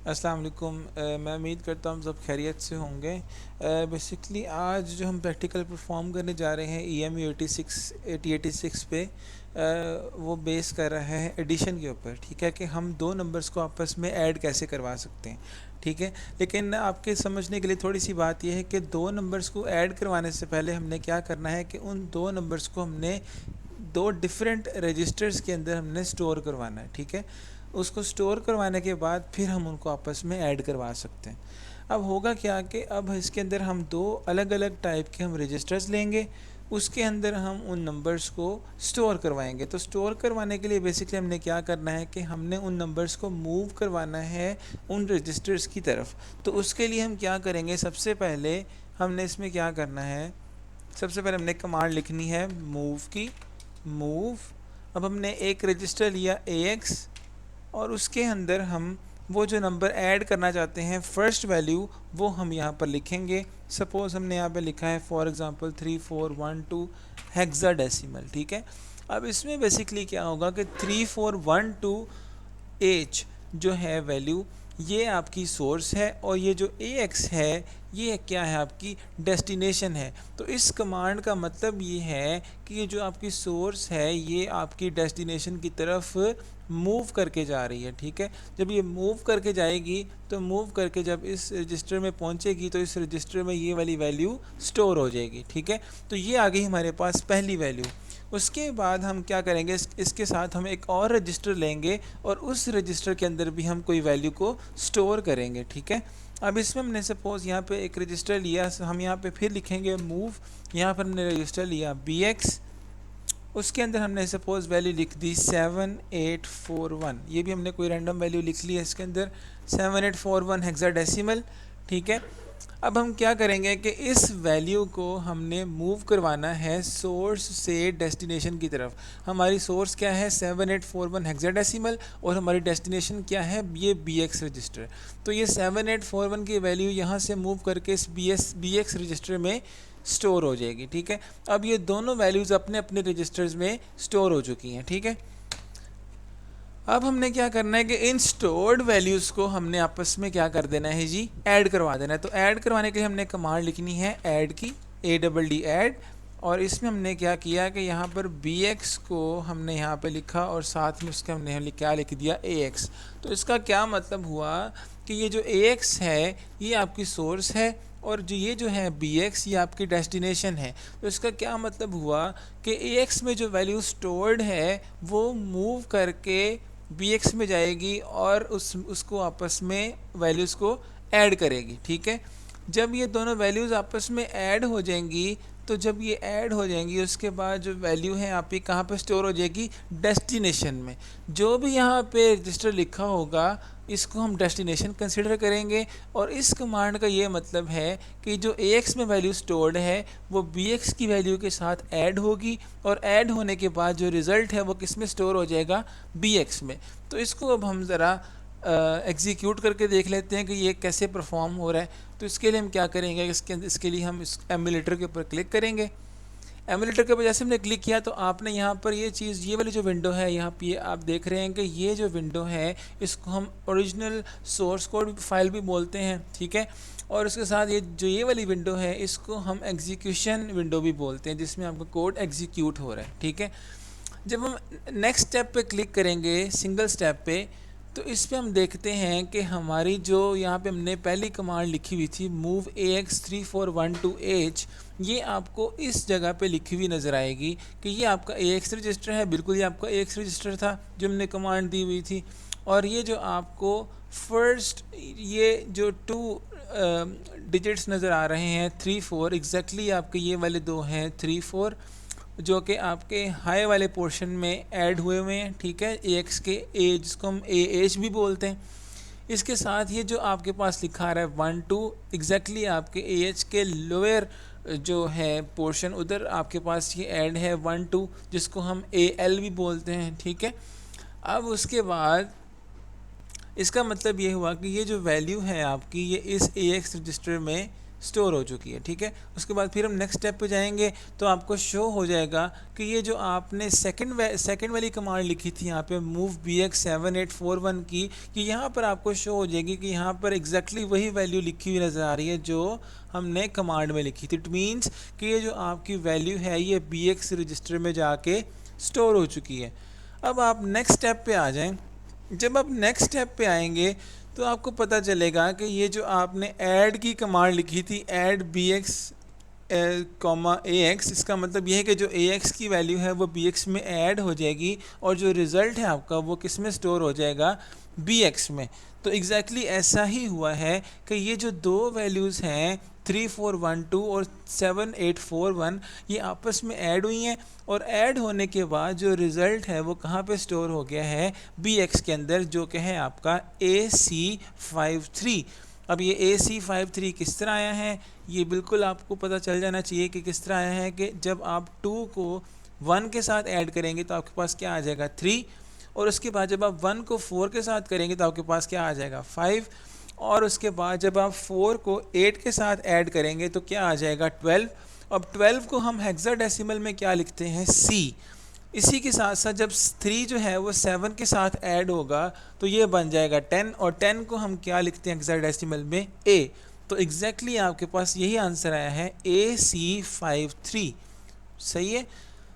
अस्सलाम वालेकुम। मैं उम्मीद करता हूँ सब खैरियत से होंगे। बेसिकली आज जो हम प्रैक्टिकल परफॉर्म करने जा रहे हैं EMU 86 पे, वो बेस कर रहा है एडिशन के ऊपर। ठीक है कि हम दो नंबर्स को आपस में ऐड कैसे करवा सकते हैं। ठीक है, लेकिन आपके समझने के लिए थोड़ी सी बात यह है कि दो नंबर्स को ऐड करवाने से पहले हमने क्या करना है कि उन दो नंबर्स को हमने दो डिफरेंट रजिस्टर्स के अंदर हमने स्टोर करवाना है। ठीक है, उसको स्टोर करवाने के बाद फिर हम उनको आपस में ऐड करवा सकते हैं। अब होगा क्या कि अब इसके अंदर हम दो अलग अलग टाइप के हम रजिस्टर्स लेंगे, उसके अंदर हम उन नंबर्स को स्टोर करवाएंगे। तो स्टोर करवाने के लिए बेसिकली हमने क्या करना है कि हमने उन नंबर्स को मूव करवाना है उन रजिस्टर्स की तरफ। तो उसके लिए हम क्या करेंगे, सबसे पहले हमने इसमें क्या करना है, सबसे पहले हमने कमांड लिखनी है मूव की, मूव। अब हमने एक रजिस्टर लिया AX और उसके अंदर हम वो जो नंबर ऐड करना चाहते हैं फर्स्ट वैल्यू वो हम यहाँ पर लिखेंगे। सपोज़ हमने यहाँ पे लिखा है फॉर एग्ज़ाम्पल 3412 हेक्साडेसिमल। ठीक है, अब इसमें बेसिकली क्या होगा कि 3412H जो है वैल्यू, ये आपकी सोर्स है और ये जो AX है ये क्या है, आपकी डेस्टिनेशन है। तो इस कमांड का मतलब ये है कि ये जो आपकी सोर्स है ये आपकी डेस्टिनेशन की तरफ मूव करके जा रही है। ठीक है, जब ये मूव करके जाएगी तो मूव करके जब इस रजिस्टर में पहुंचेगी तो इस रजिस्टर में ये वाली वैल्यू स्टोर हो जाएगी। ठीक है, तो ये आ गई हमारे पास पहली वैल्यू। उसके बाद हम क्या करेंगे, इसके साथ हम एक और रजिस्टर लेंगे और उस रजिस्टर के अंदर भी हम कोई वैल्यू को स्टोर करेंगे। ठीक है, अब इसमें हमने सपोज़ यहाँ पे एक रजिस्टर लिया, हम यहाँ पे फिर लिखेंगे मूव। यहाँ पर हमने रजिस्टर लिया BX, उसके अंदर हमने सपोज़ वैल्यू लिख दी 7841। ये भी हमने कोई रैंडम वैल्यू लिख ली है इसके अंदर 7841 हेक्साडेसिमल। ठीक है, अब हम क्या करेंगे कि इस वैल्यू को हमने मूव करवाना है सोर्स से डेस्टिनेशन की तरफ। हमारी सोर्स क्या है 7841 हेक्साडेसिमल और हमारी डेस्टिनेशन क्या है, ये BX रजिस्टर। तो ये 7841 की वैल्यू यहाँ से मूव करके इस BX रजिस्टर में स्टोर हो जाएगी। ठीक है, अब ये दोनों वैल्यूज़ अपने अपने रजिस्टर्स में स्टोर हो चुकी हैं। ठीक है, अब हमने क्या करना है कि इन स्टोर्ड वैल्यूज़ को हमने आपस में क्या कर देना है जी, ऐड करवा देना है। तो ऐड करवाने के लिए हमने कमांड लिखनी है ऐड की, ADD ऐड। और इसमें हमने क्या किया कि यहाँ पर BX को हमने यहाँ पे लिखा और साथ में उसका हमने क्या लिख दिया AX। तो इसका क्या मतलब हुआ कि ये जो AX है ये आपकी सोर्स है और ये जो है BX ये आपकी डेस्टिनेशन है। तो इसका क्या मतलब हुआ कि AX में जो वैल्यू स्टोर्ड है वो मूव करके BX में जाएगी और उसको आपस में वैल्यूज़ को ऐड करेगी। ठीक है, जब ये दोनों वैल्यूज़ आपस में ऐड हो जाएंगी तो जब ये ऐड हो जाएंगी उसके बाद जो वैल्यू है आपकी कहाँ पे स्टोर हो जाएगी, डेस्टिनेशन में। जो भी यहाँ पे रजिस्टर लिखा होगा इसको हम डेस्टिनेशन कंसिडर करेंगे। और इस कमांड का ये मतलब है कि जो AX में वैल्यू स्टोर्ड है वो BX की वैल्यू के साथ ऐड होगी और ऐड होने के बाद जो रिज़ल्ट है वो किस में स्टोर हो जाएगा, BX में। तो इसको अब हम ज़रा एग्जीक्यूट करके देख लेते हैं कि ये कैसे परफॉर्म हो रहा है। तो इसके लिए हम क्या करेंगे, इसके लिए हम इस एमुलेटर के ऊपर क्लिक करेंगे। एमुलेटर के ऊपर जैसे हमने क्लिक किया तो आपने यहाँ पर ये चीज़, ये वाली जो विंडो है यहाँ पे आप देख रहे हैं कि ये जो विंडो है इसको हम ओरिजिनल सोर्स कोड फाइल भी बोलते हैं। ठीक है, और उसके साथ ये वाली विंडो है इसको हम एग्जीक्यूशन विंडो भी बोलते हैं, जिसमें आपका कोड एग्जीक्यूट हो रहा है। ठीक है, जब हम नेक्स्ट स्टेप पे क्लिक करेंगे सिंगल स्टेप पे तो इस पे हम देखते हैं कि हमारी जो यहाँ पे हमने पहली कमांड लिखी हुई थी मूव AX 3412H, ये आपको इस जगह पे लिखी हुई नज़र आएगी कि ये आपका AX रजिस्टर है। बिल्कुल ये आपका AX रजिस्टर था जो हमने कमांड दी हुई थी। और ये जो आपको फर्स्ट ये जो 2 डिजिट्स नज़र आ रहे हैं 34, एग्जैक्टली आपके ये वाले दो हैं 34 जो कि आपके हाई वाले पोर्शन में ऐड हुए हैं। ठीक है, AX के A जिसको हम AH भी बोलते हैं। इसके साथ ये जो आपके पास लिखा रहा है 12, एग्जैक्टली आपके AH के लोअर जो है पोर्शन उधर आपके पास ये ऐड है 12 जिसको हम AL भी बोलते हैं। ठीक है, अब उसके बाद इसका मतलब ये हुआ कि ये जो वैल्यू है आपकी ये इस AX रजिस्टर में स्टोर हो चुकी है। ठीक है, उसके बाद फिर हम नेक्स्ट स्टेप पे जाएंगे तो आपको शो हो जाएगा कि ये जो आपने सेकंड वाली कमांड लिखी थी यहाँ पे मूव BX7841 की, कि यहाँ पर आपको शो हो जाएगी कि यहाँ पर एग्जैक्टली वही वैल्यू लिखी हुई नज़र आ रही है जो हमने कमांड में लिखी थी। इट मीन्स कि ये जो आपकी वैल्यू है ये BX रजिस्टर में जाके स्टोर हो चुकी है। अब आप नेक्स्ट स्टेप पे आ जाएं। जब आप नेक्स्ट स्टेप पे आएंगे तो आपको पता चलेगा कि ये जो आपने ऐड की कमांड लिखी थी ऐड BX AX, इसका मतलब यह है कि जो AX की वैल्यू है वो BX में ऐड हो जाएगी और जो रिज़ल्ट है आपका वो किस में स्टोर हो जाएगा, BX में। तो एग्जैक्टली ऐसा ही हुआ है कि ये जो दो वैल्यूज़ हैं 3412 और 7841 ये आपस में ऐड हुई हैं और ऐड होने के बाद जो रिज़ल्ट है वो कहाँ पे स्टोर हो गया है, BX के अंदर, जो कि है आपका AC53। अब ये AC53 किस तरह आया है ये बिल्कुल आपको पता चल जाना चाहिए कि किस तरह आया है कि जब आप 2 को 1 के साथ ऐड करेंगे तो आपके पास क्या आ जाएगा, 3, और उसके बाद जब आप 1 को 4 के साथ करेंगे तो आपके पास क्या आ जाएगा, 5, और उसके बाद जब आप 4 को 8 के साथ ऐड करेंगे तो क्या आ जाएगा, 12। अब 12 को हम हेक्साडेसिमल में क्या लिखते हैं, C। इसी के साथ साथ जब 3 जो है वो 7 के साथ ऐड होगा तो ये बन जाएगा 10, और 10 को हम क्या लिखते हैं हेक्साडेसिमल में, A। तो एग्जैक्टली आपके पास यही आंसर आया है AC53। सही है।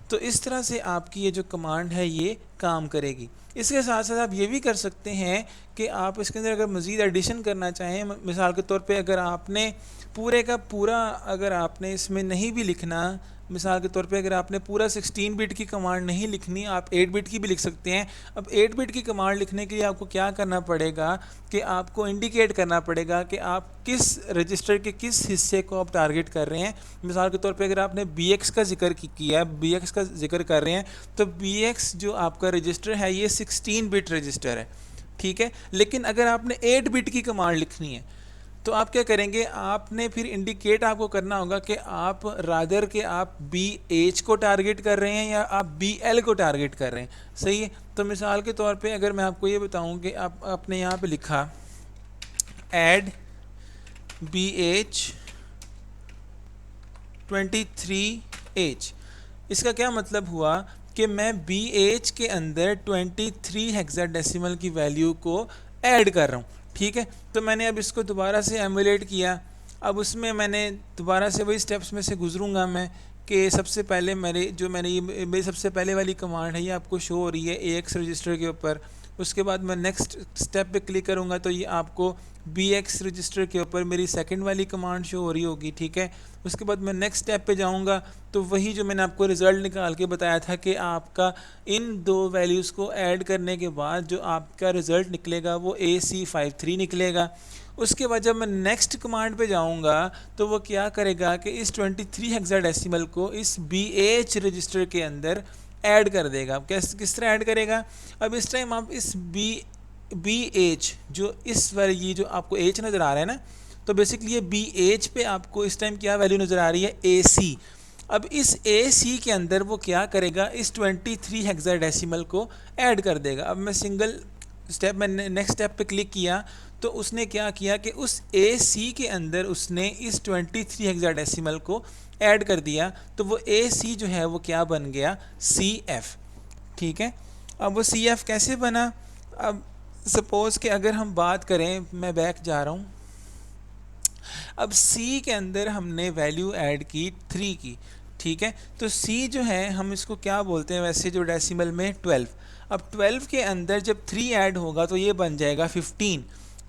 तो इस तरह से आपकी ये जो कमांड है ये काम करेगी। इसके साथ साथ आप ये भी कर सकते हैं कि आप इसके अंदर अगर मज़ीद एडिशन करना चाहें, मिसाल के तौर पे अगर आपने पूरे का पूरा, अगर आपने इसमें नहीं भी लिखना, मिसाल के तौर पे अगर आपने पूरा 16 बिट की कमांड नहीं लिखनी, आप 8 बिट की भी लिख सकते हैं। अब 8 बिट की कमांड लिखने के लिए आपको क्या करना पड़ेगा कि आपको इंडिकेट करना पड़ेगा कि आप किस रजिस्टर के किस हिस्से को आप टारगेट कर रहे हैं। मिसाल के तौर पे अगर आपने BX का जिक्र किया है, BX का जिक्र कर रहे हैं, तो BX जो आपका रजिस्टर है ये 16 बिट रजिस्टर है। ठीक है, लेकिन अगर आपने 8 बिट की कमांड लिखनी है तो आप क्या करेंगे, आपने फिर इंडिकेट आपको करना होगा कि आप रादर के आप BH को टारगेट कर रहे हैं या आप BL को टारगेट कर रहे हैं। सही है। तो मिसाल के तौर पे अगर मैं आपको ये बताऊं कि आपने यहाँ पे लिखा ऐड BH23H, इसका क्या मतलब हुआ कि मैं BH के अंदर 23 हेक्साडेसिमल की वैल्यू को ऐड कर रहा हूँ। ठीक है, तो मैंने अब इसको दोबारा से एमुलेट किया। अब उसमें मैंने दोबारा से वही स्टेप्स में से गुजरूंगा मैं कि सबसे पहले मेरी सबसे पहले वाली कमांड है ये आपको शो हो रही है AX रजिस्टर के ऊपर। उसके बाद मैं नेक्स्ट स्टेप पे क्लिक करूँगा तो ये आपको BX रजिस्टर के ऊपर मेरी सेकंड वाली कमांड शो हो रही होगी। ठीक है, उसके बाद मैं नेक्स्ट स्टेप पे जाऊँगा तो वही जो मैंने आपको रिज़ल्ट निकाल के बताया था कि आपका इन दो वैल्यूज़ को ऐड करने के बाद जो आपका रिज़ल्ट निकलेगा वो AC53 निकलेगा। उसके बाद जब मैं नेक्स्ट कमांड पे जाऊंगा तो वो क्या करेगा कि इस 23 हेक्साडेसिमल को इस BH रजिस्टर के अंदर ऐड कर देगा। अब किस तरह ऐड करेगा, अब इस टाइम आप इस BH जो इस वाली ये जो आपको H नज़र आ रहा है ना, तो बेसिकली ये BH पे आपको इस टाइम क्या वैल्यू नज़र आ रही है, AC। अब इस AC के अंदर वो क्या करेगा, इस 23 हेक्साडेसिमल को ऐड कर देगा। अब मैं सिंगल स्टेप में नेक्स्ट स्टेप पे क्लिक किया तो उसने क्या किया कि उस AC के अंदर उसने इस 23 हेक्साडेसिमल को ऐड कर दिया, तो वो AC जो है वो क्या बन गया, CF। ठीक है, अब वो CF कैसे बना, अब सपोज़ कि अगर हम बात करें, मैं बैक जा रहा हूँ, अब C के अंदर हमने वैल्यू ऐड की 3 की। ठीक है, तो C जो है हम इसको क्या बोलते हैं वैसे जो डेसिमल में, 12। अब 12 के अंदर जब 3 ऐड होगा तो ये बन जाएगा 15,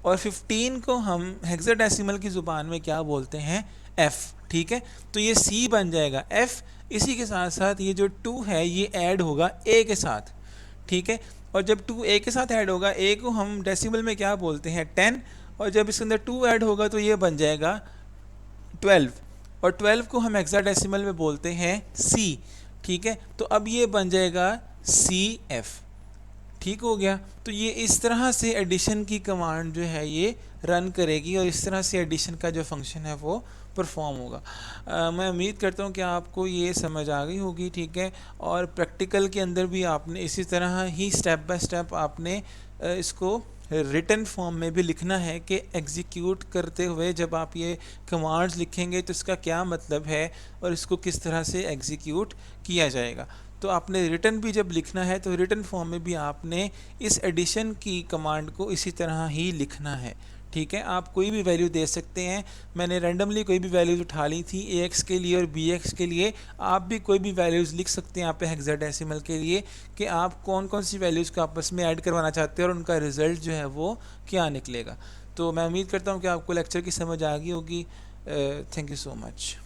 और 15 को हम हेक्साडेसिमल की ज़ुबान में क्या बोलते हैं, F। ठीक है, तो ये C बन जाएगा F। इसी के साथ साथ ये जो 2 है ये ऐड होगा A के साथ। ठीक है, और जब 2 A के साथ ऐड होगा, A को हम डेसिमल में क्या बोलते हैं, 10, और जब इसके अंदर 2 ऐड होगा तो ये बन जाएगा 12, और 12 को हम हेक्साडेसिमल में बोलते हैं C। ठीक है, तो अब ये बन जाएगा CF। ठीक हो गया, तो ये इस तरह से एडिशन की कमांड जो है ये रन करेगी और इस तरह से एडिशन का जो फंक्शन है वो परफॉर्म होगा। मैं उम्मीद करता हूँ कि आपको ये समझ आ गई होगी। ठीक है, और प्रैक्टिकल के अंदर भी आपने इसी तरह ही स्टेप बाय स्टेप आपने इसको रिटन फॉर्म में भी लिखना है कि एग्जीक्यूट करते हुए जब आप ये कमांड्स लिखेंगे तो इसका क्या मतलब है और इसको किस तरह से एग्जीक्यूट किया जाएगा। तो आपने रिटन भी जब लिखना है तो रिटन फॉर्म में भी आपने इस एडिशन की कमांड को इसी तरह ही लिखना है। ठीक है, आप कोई भी वैल्यू दे सकते हैं। मैंने रैंडमली कोई भी वैल्यूज़ उठा ली थी ax के लिए और bx के लिए। आप भी कोई भी वैल्यूज़ लिख सकते हैं यहाँ पे हेक्साडेसिमल के लिए कि आप कौन कौन सी वैल्यूज़ को आपस में ऐड करवाना चाहते हैं और उनका रिज़ल्ट जो है वो क्या निकलेगा। तो मैं उम्मीद करता हूँ कि आपको लेक्चर की समझ आ गई होगी। Thank you so much.